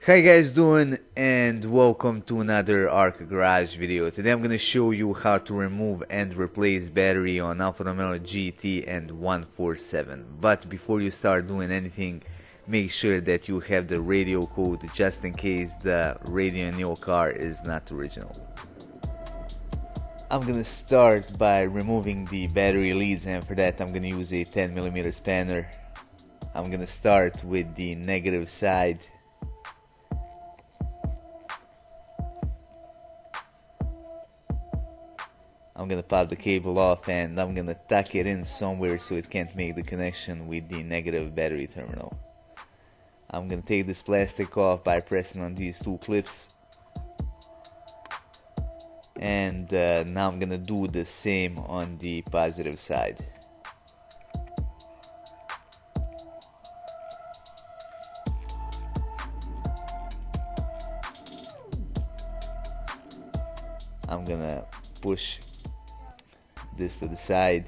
Hi guys, doing and welcome to another Arc Garage video. Today I'm gonna show you how to remove and replace battery on Alfa Romeo GT and 147. But before you start doing anything, make sure that you have the radio code just in case the radio in your car is not original. I'm gonna start by removing the battery leads, and for that I'm gonna use a 10mm spanner. I'm gonna start with the negative side. I'm gonna pop the cable off and I'm gonna tuck it in somewhere so it can't make the connection with the negative battery terminal. I'm gonna take this plastic off by pressing on these two clips, and now I'm gonna do the same on the positive side. I'm gonna push this to the side.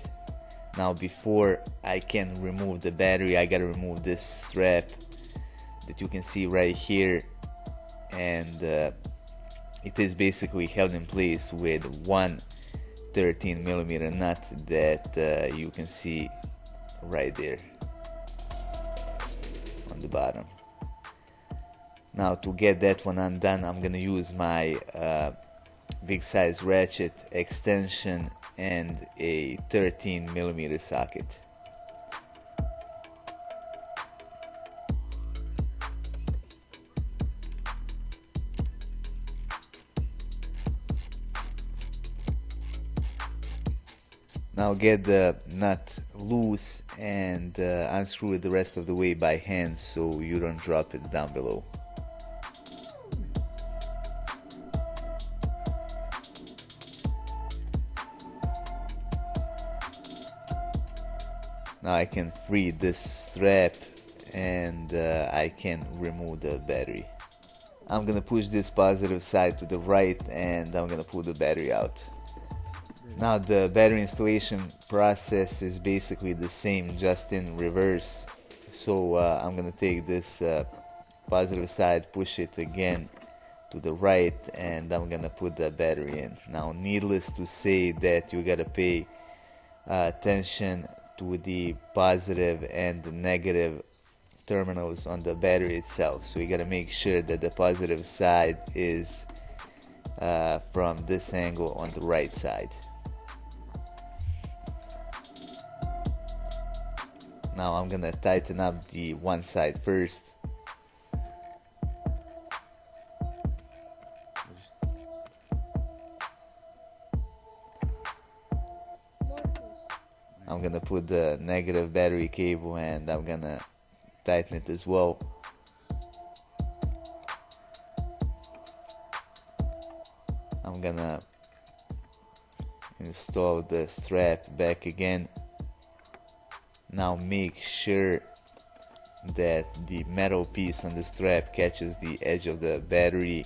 Now before I can remove the battery, I gotta remove this strap that you can see right here, and it is basically held in place with one 13mm nut that you can see right there on the bottom. Now to get that one undone, I'm gonna use my big size ratchet extension and a 13mm socket. Now get the nut loose and unscrew it the rest of the way by hand so you don't drop it down below. Now I can free this strap and I can remove the battery. I'm gonna push this positive side to the right and I'm gonna pull the battery out. Now the battery installation process is basically the same, just in reverse. So I'm gonna take this positive side, push it again to the right, and I'm gonna put the battery in. Now needless to say that you gotta pay attention to the positive and the negative terminals on the battery itself. So you gotta make sure that the positive side is from this angle on the right side. Now I'm gonna tighten up the one side first. I'm gonna put the negative battery cable and I'm gonna tighten it as well. I'm gonna install the strap back again. Now make sure that the metal piece on the strap catches the edge of the battery,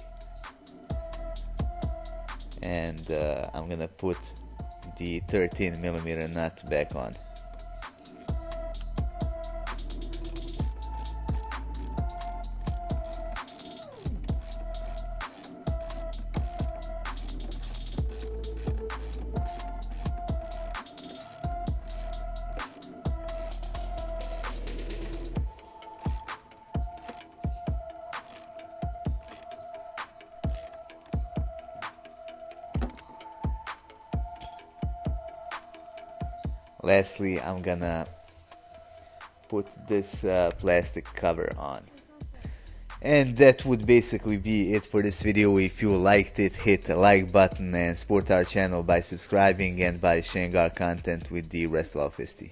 and I'm gonna put the 13mm nut back on. Lastly, I'm gonna put this plastic cover on. And that would basically be it for this video. If you liked it, hit the like button and support our channel by subscribing and by sharing our content with the rest of Alfa GT.